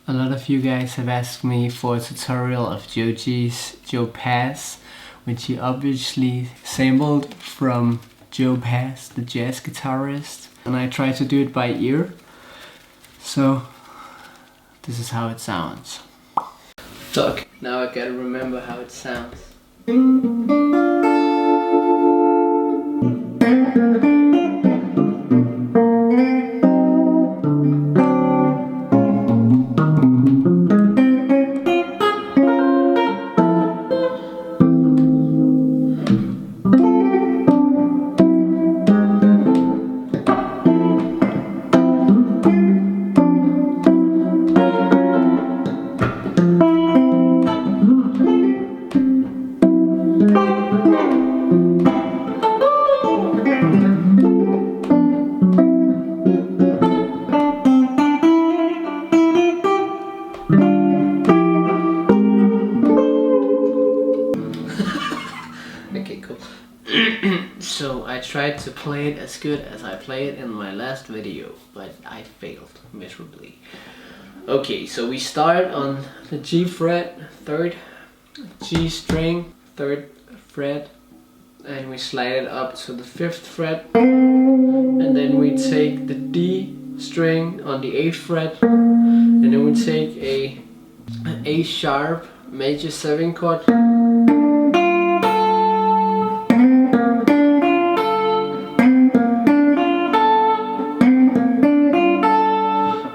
A lot of you guys have asked me for a tutorial of Joji's Joe Pass, which he obviously sampled from Joe Pass, the jazz guitarist, and I tried to do it by ear. So this is how it sounds. Fuck, now I gotta remember how it sounds. Okay, cool. So I tried to play it as good as I played in my last video, but I failed miserably. Okay, so we start on the G fret, 3rd, G string, 3rd fret, and we slide it up to the 5th fret, and then we take the D string on the 8th fret, and then we take an A sharp major 7 chord,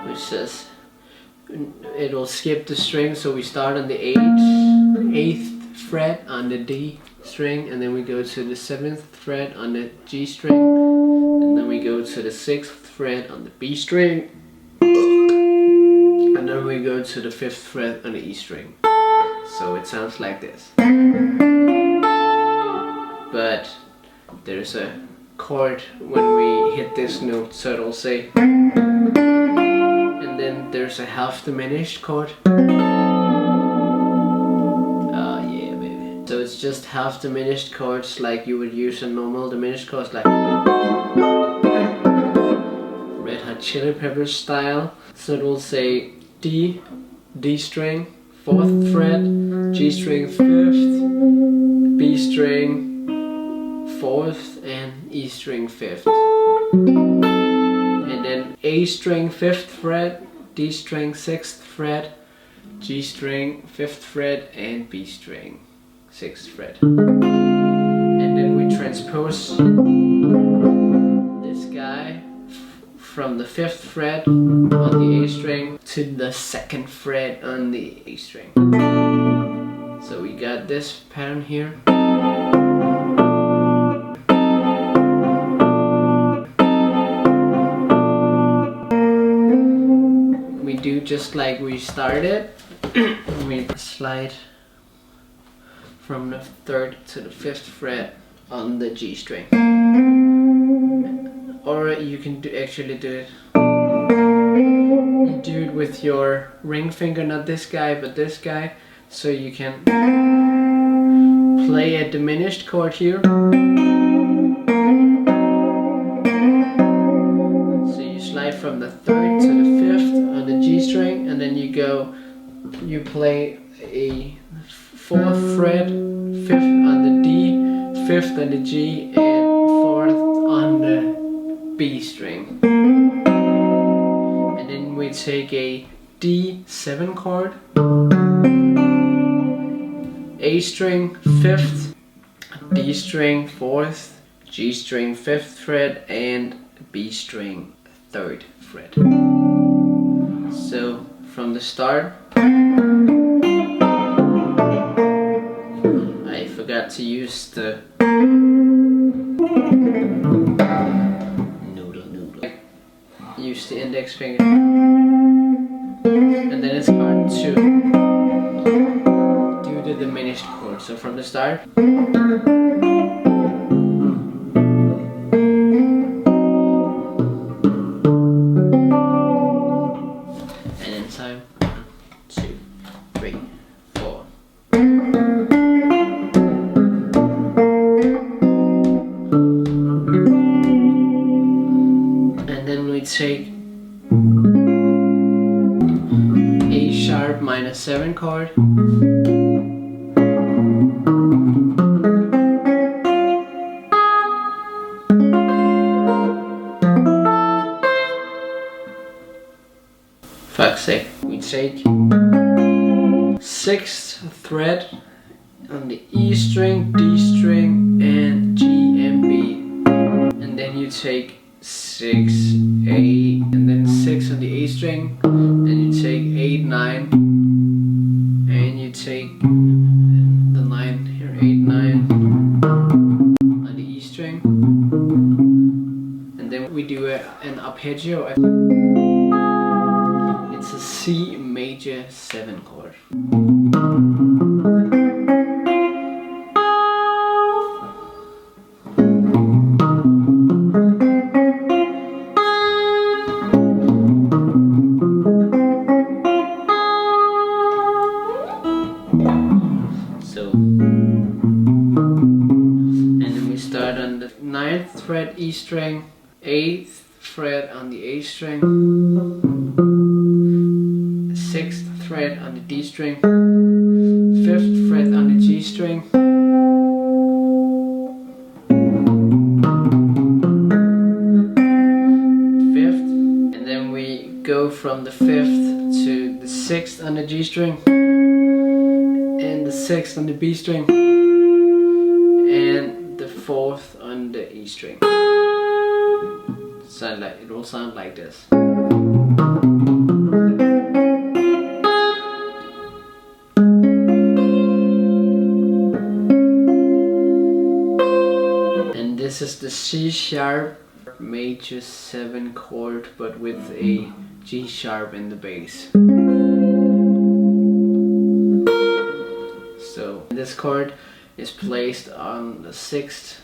which says it'll skip the string, so we start on the 8th fret on the D string, and then we go to the 7th fret on the G string, and then we go to the 6th fret on the B string, and then we go to the 5th fret on the E string. So it sounds like this. But there's a chord when we hit this note, so it'll say, and then there's a half diminished chord. So it's just half diminished chords like you would use a normal diminished chords, like Red Hot Chili Peppers style. So it will say D, D string, 4th fret, G string 5th, B string 4th, and E string 5th. And then A string 5th fret, D string 6th fret, G string 5th fret, and B string 6th fret. And then we transpose this guy from the 5th fret on the A string to the 2nd fret on the A string. So we got this pattern here. We do just like we started. We slide from the 3rd to the 5th fret on the G string. Or you can actually do it. You do it with your ring finger, not this guy, but this guy. So you can play a diminished chord here. So you slide from the 3rd to the 5th on the G string, and then you play a 4th fret, 5th on the D, 5th on the G, and 4th on the B string. And then we take a D7 chord, A string 5th, D string 4th, G string 5th fret, and B string 3rd fret. So from the start, I forgot to use the use the index finger, and then it's hard to do the diminished chord. So from the start, and then time 1, 2, 3, 4. And then we take A sharp minor 7 chord, fuck's sake. We take 6th fret on the E string, D string, and G and B, and then you take 6, 8, and then 6 on the A string, and you take 8, 9, and you take the 9 here, 8, 9 on the E string, and then we do an arpeggio. It's a C major 7 chord. Start on the 9th fret E string, 8th fret on the A string, 6th fret on the D string, 5th fret on the G string, 5th, and then we go from the 5th to the 6th on the G string, and the 6th on the B string, and the 4th on the E string. So it will sound like this. And this is the C sharp major 7 chord, but with a G sharp in the bass. So this chord is placed on the 6th.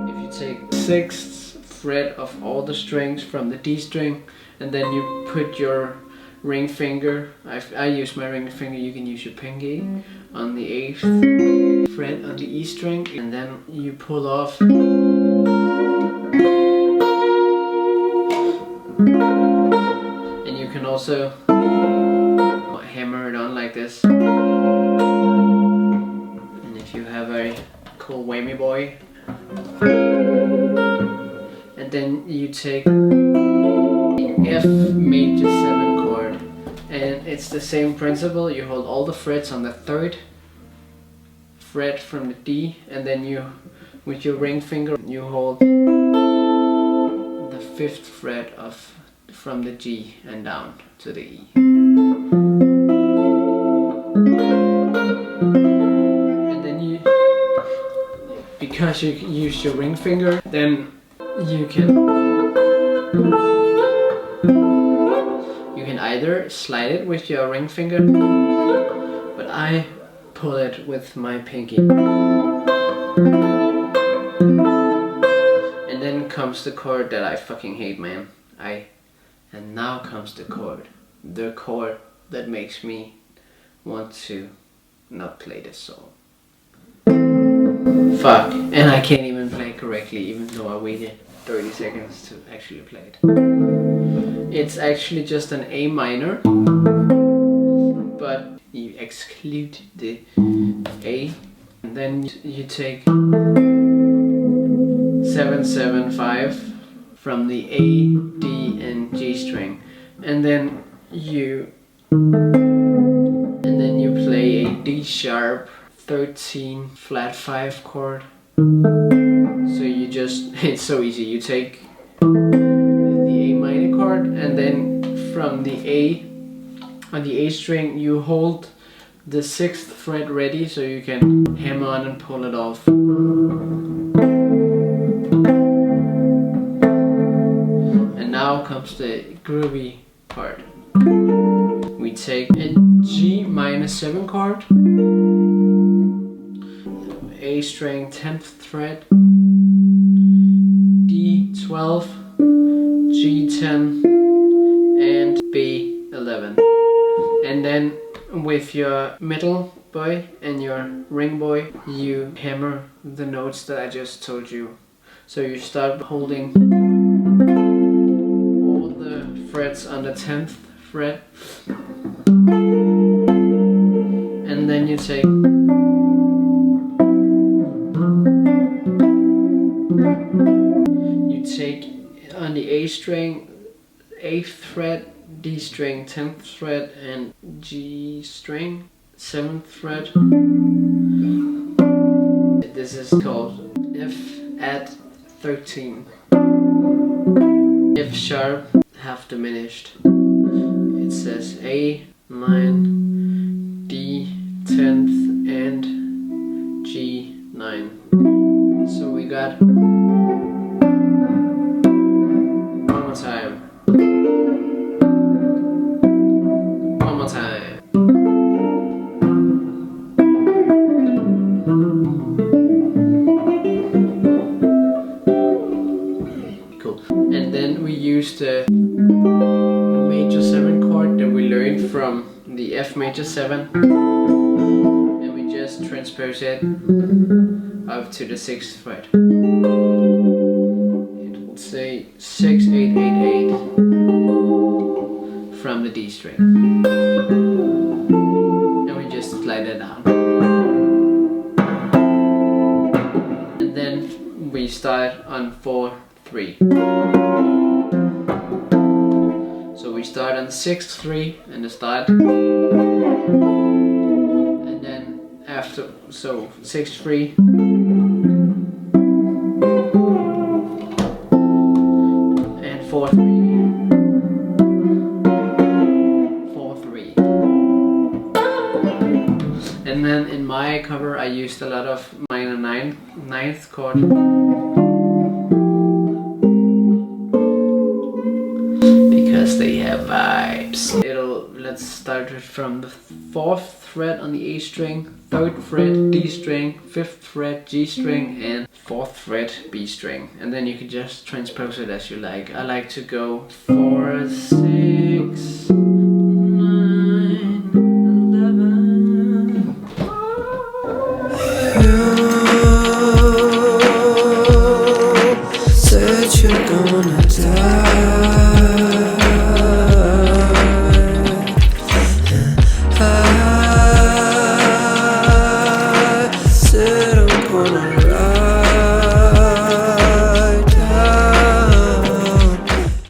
If you take the 6th fret of all the strings from the D string, and then you put your ring finger, I use my ring finger, you can use your pinky, on the 8th fret on the E string, and then you pull off, and you can also hammer it on like this. If you have a cool whammy boy, and then you take the F major 7 chord, and it's the same principle. You hold all the frets on the 3rd fret from the D, and then you, with your ring finger, you hold the 5th fret from the G and down to the E. Because you use your ring finger, then you can either slide it with your ring finger, but I pull it with my pinky. And then comes the chord that I fucking hate, man. And now comes the chord that makes me want to not play this song. Fuck, and I can't even play correctly, even though I waited 30 seconds to actually play it. It's actually just an A minor, but you exclude the A, and then you take 7, 7, 5 from the A, D, and G string, and then you play a D sharp 13 flat 5 chord. So you just, it's so easy. You take the A minor chord, and then from the A on the A string you hold the 6th fret ready, so you can hammer on and pull it off. And now comes the groovy part. We take a G minor 7 chord, A string 10th fret, D12, G10, and B11. And then with your middle boy and your ring boy, you hammer the notes that I just told you. So you start holding frets on the 10th fret, and then you take on the A string 8th fret, D string 10th fret, and G string 7th fret. This is called F at 13. F sharp half diminished. It says A 9, D 10th, and G 9. So we got one more time. One more time. Cool. And then we use the major 7 chord that we learned from the F major 7, and we just transpose it up to the 6th fret. It will say 6 8 8 8 from the D string, and we just slide it down. And then we start on 4 3. So we start on 6th 3 in the start, and then after, so 6th 3, and 4 3, 4 3. And then in my cover I used a lot of minor 9th chord. They have vibes. Let's start it from the 4th fret on the A string, 3rd fret D string, 5th fret G string, and 4th fret B string. And then you can just transpose it as you like. I like to go 4 6 9 11.